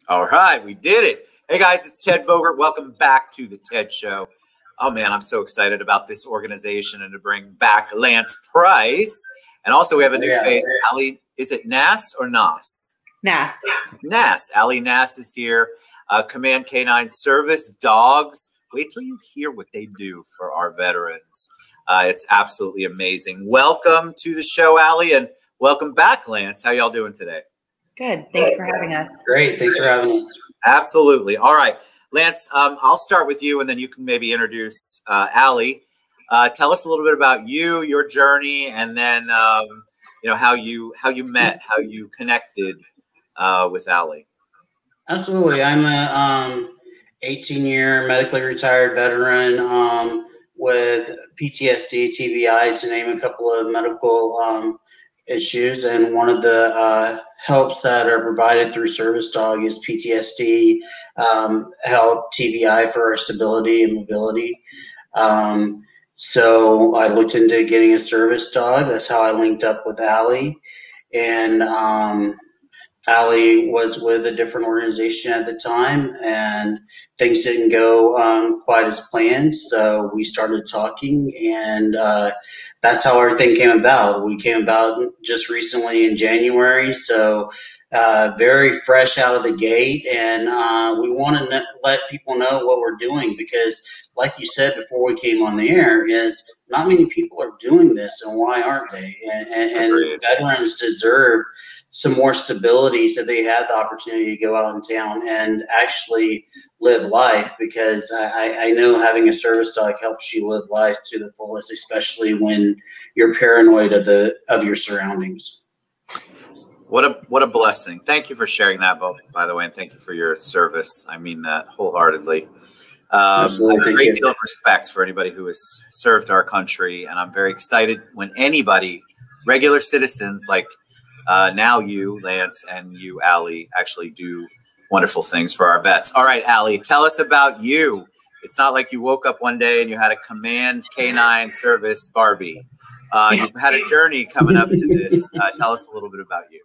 All right, we did it. Hey guys, it's Ted Bogert. Welcome back to the Ted Show. Oh man, I'm so excited about this organization and to bring back Lance Price. And also we have a new face, Ali. Is it Nass or Nas? Nass. Nass. Ali Nass is here. Command K9 Service Dogs. Wait till you hear what they do for our veterans. It's absolutely amazing. Welcome to the show, Ali, and welcome back, Lance. How y'all doing today? Good. Thanks for having us. Great. Thanks for having us. Absolutely. All right. Lance, I'll start with you, and then you can maybe introduce Ali. Tell us a little bit about you, your journey, and then you know how you met, how you connected with Ali. Absolutely. I'm a 18-year medically retired veteran with PTSD, TBI, to name a couple of medical issues, and one of the helps that are provided through Service Dog is PTSD help, TBI for our stability and mobility. So I looked into getting a service dog. That's how I linked up with Ali, and Ali was with a different organization at the time, and things didn't go quite as planned. So we started talking, and that's how everything came about. We came about just recently in January, so very fresh out of the gate, and we want to let people know what we're doing because, like you said before we came on the air, is not many people are doing this, and why aren't they? And veterans deserve some more stability so they have the opportunity to go out in town and actually live life, because I know having a service dog helps you live life to the fullest, especially when you're paranoid of your surroundings. What a blessing. Thank you for sharing that, by the way, and thank you for your service. I mean that wholeheartedly. I have a great deal of respect for anybody who has served our country, and I'm very excited when anybody, regular citizens like now you, Lance, and you, Ali, actually do wonderful things for our vets. All right, Ali, tell us about you. It's not like you woke up one day and you had a Command K9 Service Barbie. You've had a journey coming up to this. Tell us a little bit about you.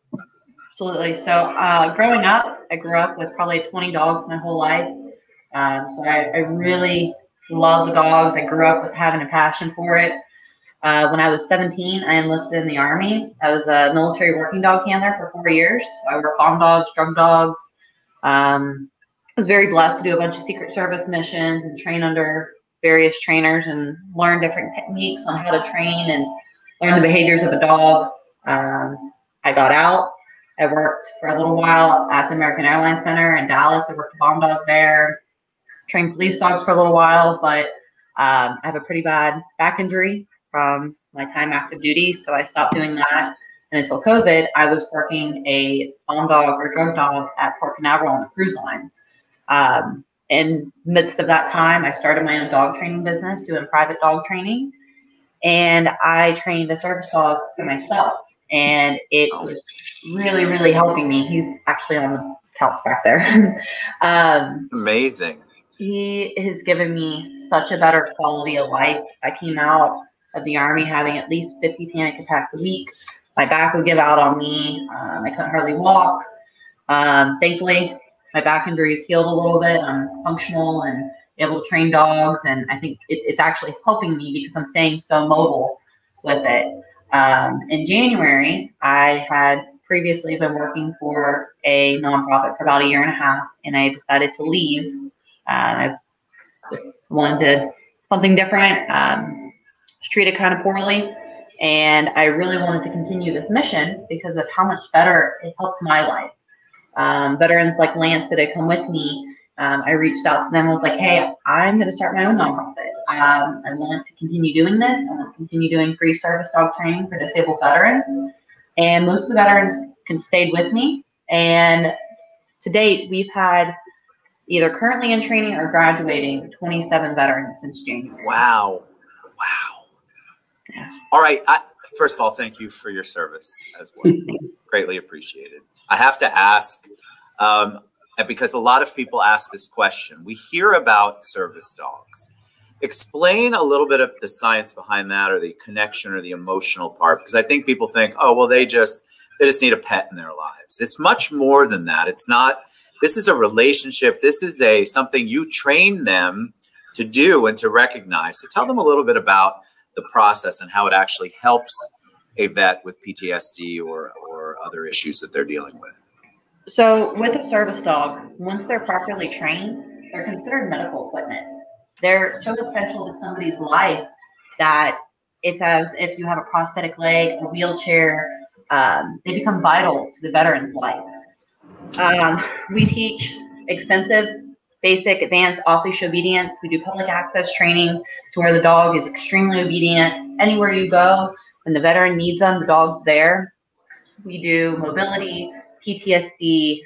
Absolutely. So growing up, I grew up with probably 20 dogs my whole life. So I really love the dogs. I grew up with having a passion for it. When I was 17, I enlisted in the Army. I was a military working dog handler for 4 years. I worked farm dogs, drug dogs. I was very blessed to do a bunch of Secret Service missions and train under various trainers and learn different techniques on how to train and learn the behaviors of a dog. I got out. I worked for a little while at the American Airlines Center in Dallas. I worked a bomb dog there, trained police dogs for a little while, but I have a pretty bad back injury from my time active duty, so I stopped doing that. And until COVID, I was working a bomb dog or drug dog at Port Canaveral on the cruise lines. In the midst of that time, I started my own dog training business, doing private dog training, and I trained a service dog for myself, and it was really, really helping me. He's actually on the couch back there. Amazing. He has given me such a better quality of life. I came out of the Army having at least 50 panic attacks a week. My back would give out on me. I couldn't hardly walk. Thankfully, my back injuries healed a little bit. I'm functional and able to train dogs, and I think it's actually helping me because I'm staying so mobile with it. In January, I had previously been working for a nonprofit for about a year and a half, and I decided to leave. I just wanted something different. Treated kind of poorly, and I really wanted to continue this mission because of how much better it helped my life. Veterans like Lance that had come with me, I reached out to them and was like, hey, I'm going to start my own nonprofit. I want to continue doing this. I want to continue doing free service dog training for disabled veterans, and most of the veterans stayed with me, and to date we've had either currently in training or graduating 27 veterans since January. Wow. Yeah. All right. First of all, thank you for your service as well. Greatly appreciated. I have to ask, because a lot of people ask this question. We hear about service dogs. Explain a little bit of the science behind that, or the connection, or the emotional part, because I think people think, oh, well, they just need a pet in their lives. It's much more than that. It's not This is a relationship. This is something you train them to do and to recognize. So tell them a little bit about the process and how it actually helps a vet with PTSD or other issues that they're dealing with. So with a service dog, once they're properly trained, they're considered medical equipment. They're so essential to somebody's life that it's as if you have a prosthetic leg, a wheelchair. They become vital to the veteran's life. We teach extensive, basic, advanced off-leash obedience. We do public access training to where the dog is extremely obedient. Anywhere you go, when the veteran needs them, the dog's there. We do mobility, PTSD,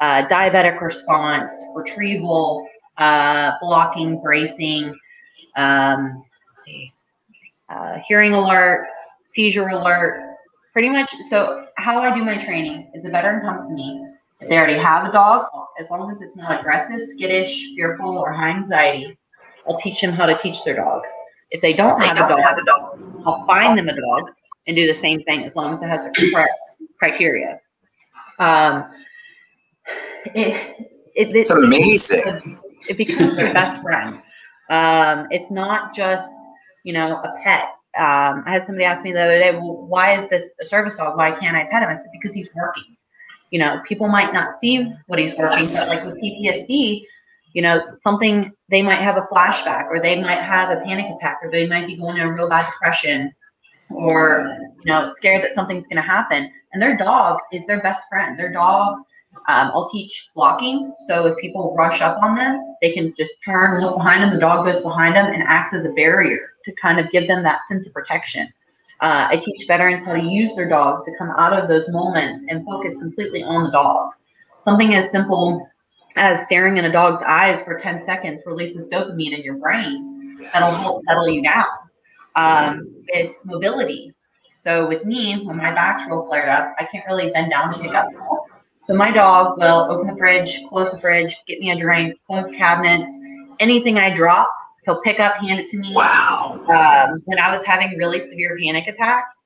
diabetic response, retrieval, blocking, bracing, hearing alert, seizure alert, pretty much. So how I do my training is the veteran comes to me. If they already have a dog, as long as it's not aggressive, skittish, fearful, or high anxiety, I'll teach them how to teach their dog. If they don't have a dog, I'll find them a dog and do the same thing as long as it has the criteria. It's amazing. It becomes their best friend. It's not just, a pet. I had somebody ask me the other day, well, why is this a service dog? Why can't I pet him? I said, because he's working. People might not see what he's working, but like with PTSD, something, they might have a flashback, or they might have a panic attack, or they might be going in a real bad depression, or, scared that something's going to happen. And their dog is their best friend. Their dog, I'll teach blocking. So if people rush up on them, they can just turn, look behind them. The dog goes behind them and acts as a barrier to kind of give them that sense of protection. I teach veterans how to use their dogs to come out of those moments and focus completely on the dog. Something as simple as staring in a dog's eyes for 10 seconds releases dopamine in your brain. That'll help settle you down. It's mobility. So with me, when my back's real flared up, I can't really bend down to pick up. So my dog will open the fridge, close the fridge, get me a drink, close cabinets, anything I drop, he'll pick up, hand it to me. Wow. When I was having really severe panic attacks,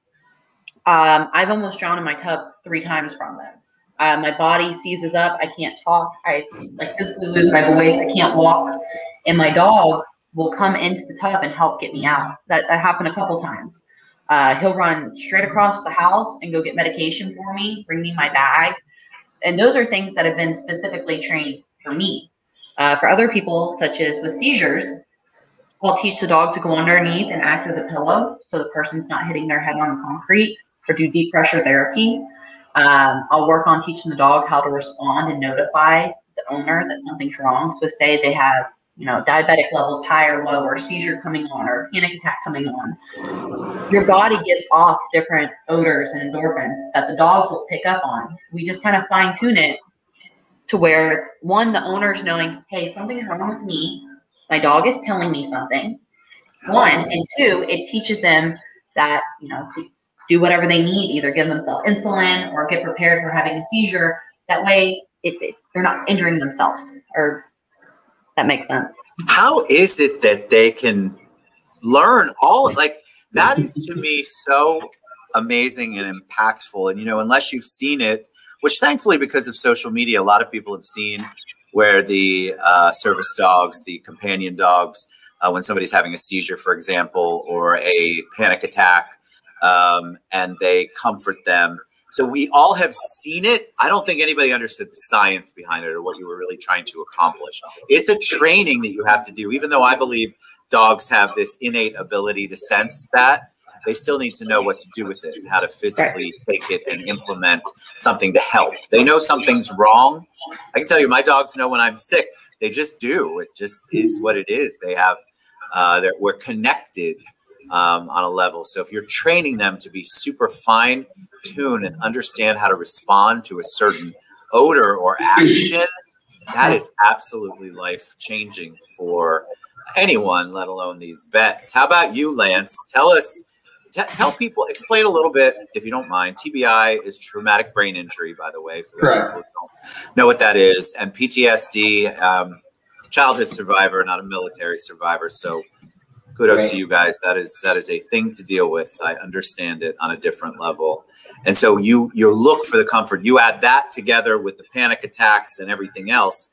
I've almost drowned in my tub 3 times from them. My body seizes up. I can't talk. I physically lose my voice. I can't walk. And my dog will come into the tub and help get me out. That happened a couple times. He'll run straight across the house and go get medication for me, bring me my bag. And those are things that have been specifically trained for me. For other people, such as with seizures, I'll teach the dog to go underneath and act as a pillow so the person's not hitting their head on the concrete, or do deep pressure therapy. I'll work on teaching the dog how to respond and notify the owner that something's wrong. So say they have, diabetic levels high or low, or seizure coming on, or panic attack coming on. Your body gives off different odors and endorphins that the dogs will pick up on. We just kind of fine tune it to where, one, the owner's knowing, hey, something's wrong with me. My dog is telling me something. 1, and 2, it teaches them that, do whatever they need, either give themselves insulin or get prepared for having a seizure. That way they're not injuring themselves, or that makes sense. How is it that they can learn all, that is to me so amazing and impactful. And, unless you've seen it, which thankfully, because of social media, a lot of people have seen where the service dogs, the companion dogs, when somebody's having a seizure, for example, or a panic attack, and they comfort them. So we all have seen it. I don't think anybody understood the science behind it or what you were really trying to accomplish. It's a training that you have to do. Even though I believe dogs have this innate ability to sense that, they still need to know what to do with it and how to physically take it and implement something to help. They know something's wrong. I can tell you, my dogs know when I'm sick. They just do. It just is what it is. They have, we're connected on a level. So if you're training them to be super fine tuned and understand how to respond to a certain odor or action, that is absolutely life changing for anyone, let alone these vets. How about you, Lance? Tell us, tell people, explain a little bit, if you don't mind. TBI is traumatic brain injury, by the way, for those people who don't know what that is. And PTSD, childhood survivor, not a military survivor. So kudos to you guys. That is a thing to deal with. I understand it on a different level. And so you look for the comfort. You add that together with the panic attacks and everything else,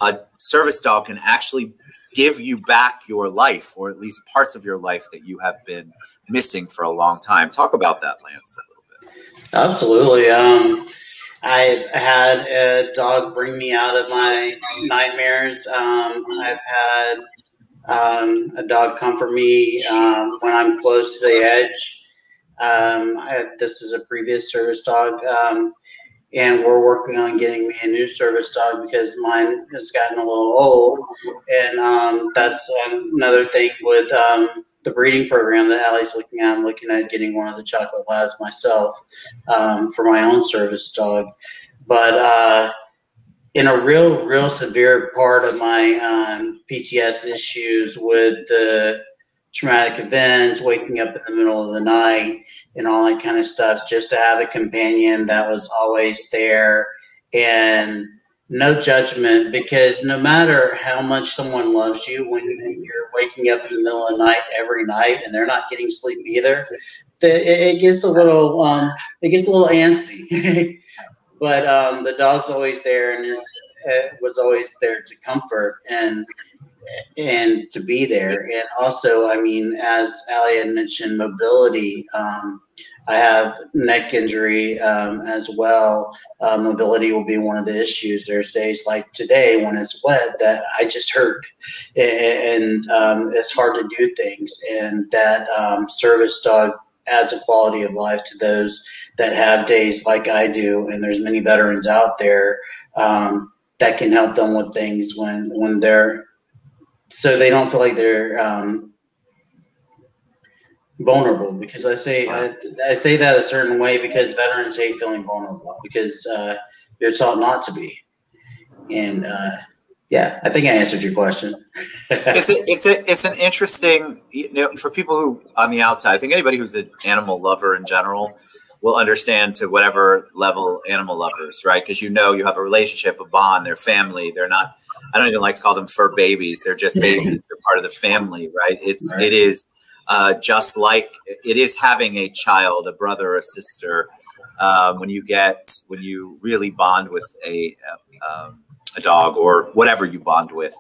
a service dog can actually give you back your life, or at least parts of your life that you have been missing for a long time. Talk about that, Lance, a little bit. Absolutely. I've had a dog bring me out of my nightmares. I've had a dog comfort me when I'm close to the edge. This is a previous service dog, and we're working on getting me a new service dog because mine has gotten a little old. And that's another thing with the breeding program that Allie's looking at. I'm looking at getting one of the chocolate labs myself for my own service dog. But in a real severe part of my PTS issues with the traumatic events, waking up in the middle of the night and all that kind of stuff, just to have a companion that was always there and no judgment, because no matter how much someone loves you, when you're waking up in the middle of the night every night and they're not getting sleep either, it gets a little antsy. But the dog's always there and was always there to comfort and to be there. And also, I mean, as Allie had mentioned, mobility. I have neck injury as well. Mobility will be one of the issues. There's days like today when it's wet that I just hurt, and it's hard to do things. And that service dog adds a quality of life to those that have days like I do. And there's many veterans out there that can help them with things when they're, so they don't feel like they're vulnerable. Because I say that a certain way because veterans hate feeling vulnerable because you're taught not to be. And yeah, I think I answered your question. It's an interesting, for people who on the outside, I think anybody who's an animal lover in general will understand to whatever level animal lovers, right? Because you have a relationship, a bond, they're family. They're not, I don't even like to call them fur babies. They're just babies. They're part of the family, right? It is just like it is having a child, a brother, a sister. When you really bond with a dog or whatever you bond with.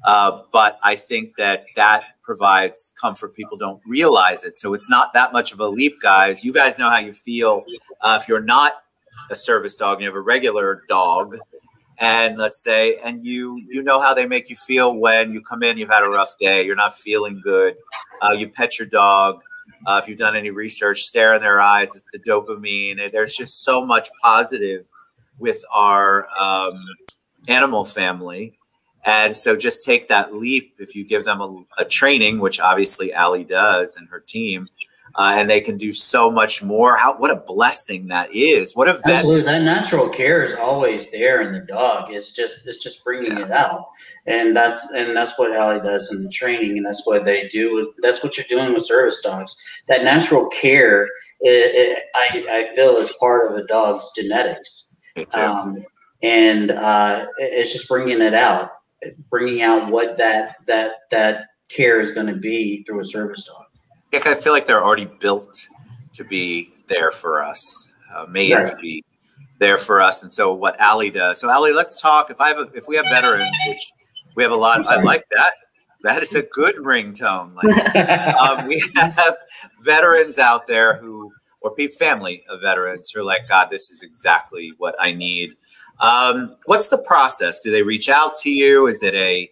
But I think that provides comfort. People don't realize it. So it's not that much of a leap, guys. You guys know how you feel if you're not a service dog and you have a regular dog. And let's say, and you know how they make you feel when you come in, you've had a rough day, you're not feeling good. You pet your dog. If you've done any research, stare in their eyes. It's the dopamine. There's just so much positive with our animal family. And so just take that leap if you give them a training, which obviously Allie does and her team, and they can do so much more. What a blessing that is. What a vet. Absolutely. That natural care is always there in the dog. It's just bringing it out. And that's what Allie does in the training, and that's what they do. That's what you're doing with service dogs. That natural care, I feel, is part of a dog's genetics. And it's just bringing it out. Bringing out what that care is going to be through a service dog. Yeah, I feel like they're already built to be there for us, made to be there for us. And so what Allie does. So Allie, let's talk. If we have veterans, which we have a lot, I like that. That is a good ringtone. We have veterans out there or family of veterans who are like, God, this is exactly what I need. What's the process? Do they reach out to you? Is it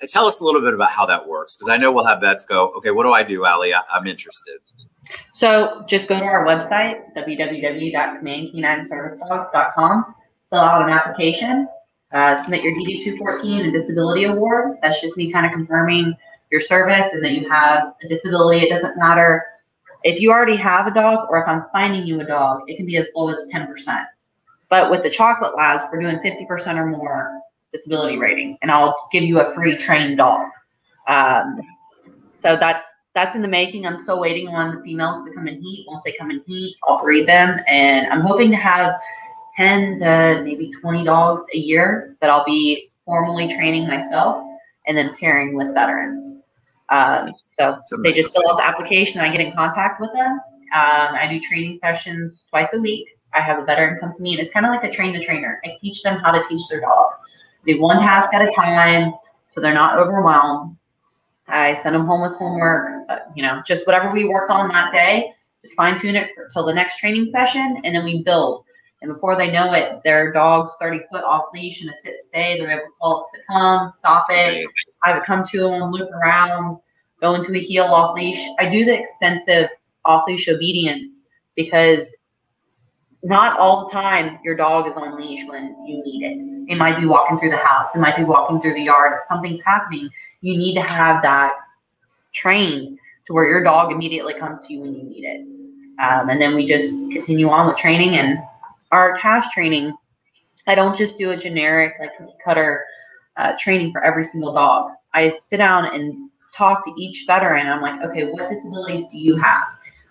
tell us a little bit about how that works. Because I know we'll have vets go, okay, what do I do, Allie? I'm interested. So just go to our website, www.commandcanineservicedogs.com, fill out an application, submit your DD-214 and disability award. That's just me kind of confirming your service and that you have a disability. It doesn't matter if you already have a dog or if I'm finding you a dog, it can be as low as 10%. But with the chocolate labs, we're doing 50% or more disability rating, and I'll give you a free trained dog. So that's in the making. I'm still waiting on the females to come in heat. Once they come in heat, I'll breed them, and I'm hoping to have 10 to maybe 20 dogs a year that I'll be formally training myself and then pairing with veterans. So they just fill out the application, I get in contact with them, I do training sessions twice a week. I have a veteran come to me, and it's kind of like a train the trainer. I teach them how to teach their dog. Do one task at a time so they're not overwhelmed. I send them home with homework, just whatever we work on that day, just fine tune it till the next training session, and then we build. And before they know it, their dog's 30 foot off leash in a sit stay. They're able to call it to come, stop it, have it come to them, loop around, go into a heel off leash. I do the extensive off leash obedience because not all the time your dog is on leash when you need it. It might be walking through the house. It might be walking through the yard. If something's happening, you need to have that trained to where your dog immediately comes to you when you need it. And then we just continue on with training. And our task training, I don't just do a generic like cutter training for every single dog. I sit down and talk to each veteran. I'm like, okay, what disabilities do you have?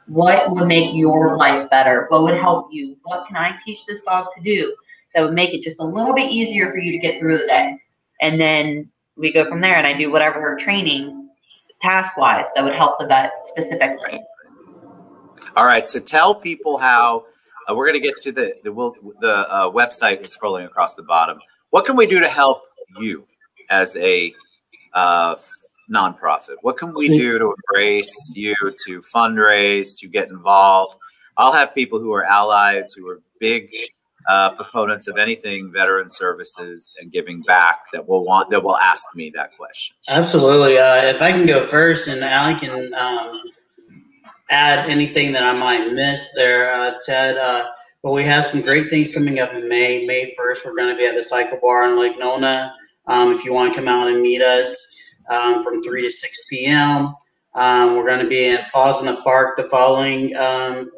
What would make your life better? What would help you? What can I teach this dog to do that would make it just a little bit easier for you to get through the day? And then we go from there, and I do whatever training task-wise that would help the vet specifically. All right, so tell people how we're going to get to the website is scrolling across the bottom. What can we do to help you as a nonprofit? What can we do to embrace you, to fundraise, to get involved? I'll have people who are allies, who are big proponents of anything veteran services and giving back that will ask me that question. Absolutely. If I can go first, and Allie can add anything that I might miss there, Ted. But we have some great things coming up in May. May 1st, we're going to be at the Cycle Bar in Lake Nona. If you want to come out and meet us from 3 to 6 p.m. We're going to be in Paws in the Park the following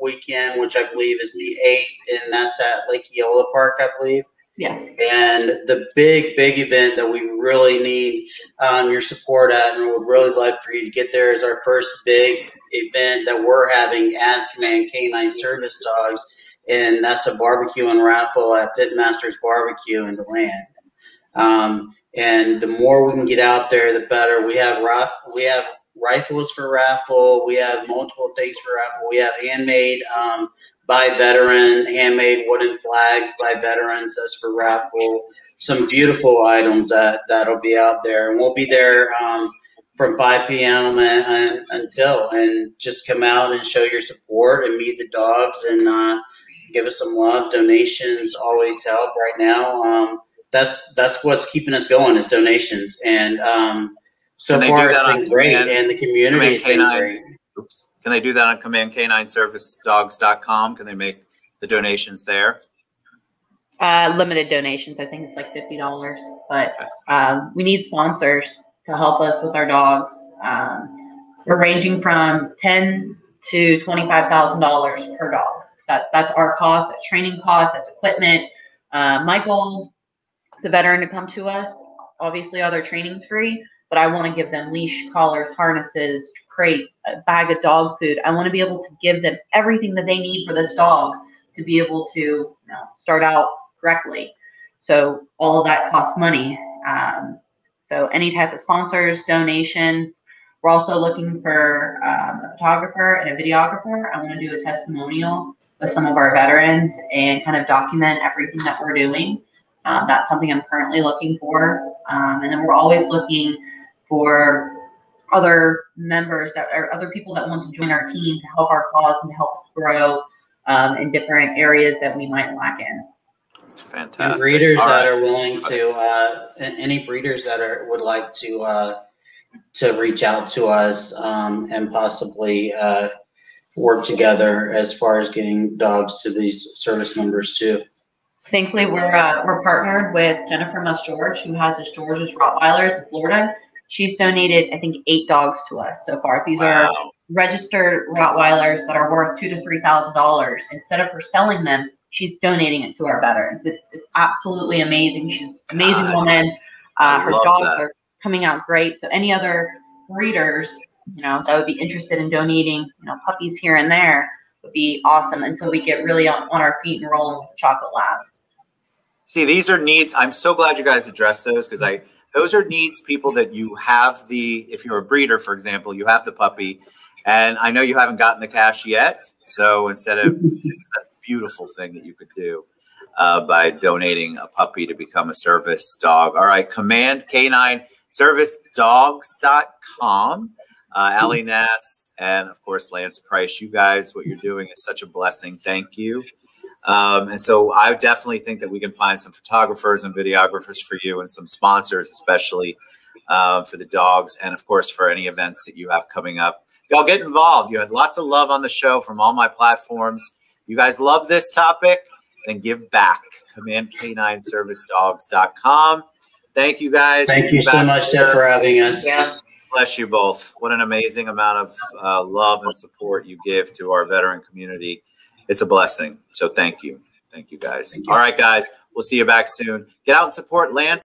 weekend, which I believe is the 8th, and that's at Lake Eola Park, I believe. Yes. And the big event that we really need your support at, and would really love for you to get there, is our first big event that we're having as Command K9 Service Dogs, and that's a barbecue and raffle at Pitmasters Barbecue in DeLand. And the more we can get out there, the better. We have rifles for raffle. We have multiple things for raffle. We have handmade by veteran, handmade wooden flags by veterans. That's for raffle. Some beautiful items that'll be out there, and we'll be there from 5 p.m. and just come out and show your support and meet the dogs and give us some love. Donations always help. Right now, that's what's keeping us going is donations, and so far it's been great, and the community has been great. Oops. Can they do that on command9servicedogs.com? Can they make the donations there? Limited donations. I think it's like $50, but we need sponsors to help us with our dogs. We're ranging from $10,000 to $25,000 per dog. That's our cost. That's training costs. That's equipment. My goal is a veteran to come to us. Obviously, all their training's free, but I want to give them leash, collars, harnesses, crates, a bag of dog food. I want to be able to give them everything that they need for this dog to be able to start out correctly. So all of that costs money. So any type of sponsors, donations. We're also looking for a photographer and a videographer. I want to do a testimonial with some of our veterans and kind of document everything that we're doing. That's something I'm currently looking for. And then we're always looking for other members other people that want to join our team to help our cause and to help grow in different areas that we might lack in. Fantastic. And breeders that are willing to, any breeders that would like to reach out to us and possibly work together as far as getting dogs to these service members too. Thankfully, we're partnered with Jennifer Musk George, who has the George's Rottweilers in Florida. She's donated, I think, 8 dogs to us so far. These are registered Rottweilers that are worth $2,000 to $3,000. Instead of her selling them, she's donating it to our veterans. It's absolutely amazing. She's an amazing woman. Her dogs are coming out great. So any other breeders, that would be interested in donating, puppies here and there would be awesome until we get really on our feet and rolling with the Chocolate Labs. See, these are needs. I'm so glad you guys addressed those because those are needs people that you have if you're a breeder, for example, you have the puppy And I know you haven't gotten the cash yet. So instead of, it's a beautiful thing that you could do by donating a puppy to become a service dog. All right, Command K9 ServiceDogs.com. Allie Nass and, of course, Lance Price. You guys, what you're doing is such a blessing. Thank you. And so I definitely think that we can find some photographers and videographers for you and some sponsors, especially for the dogs and, of course, for any events that you have coming up. Y'all get involved. You had lots of love on the show from all my platforms. You guys love this topic, then give back. Command K9ServiceDogs.com. Thank you, guys. Thank you so much, Ted, for having us. Yeah. Bless you both. What an amazing amount of love and support you give to our veteran community. It's a blessing. So thank you. Thank you, guys. All right, guys. We'll see you back soon. Get out and support Lance.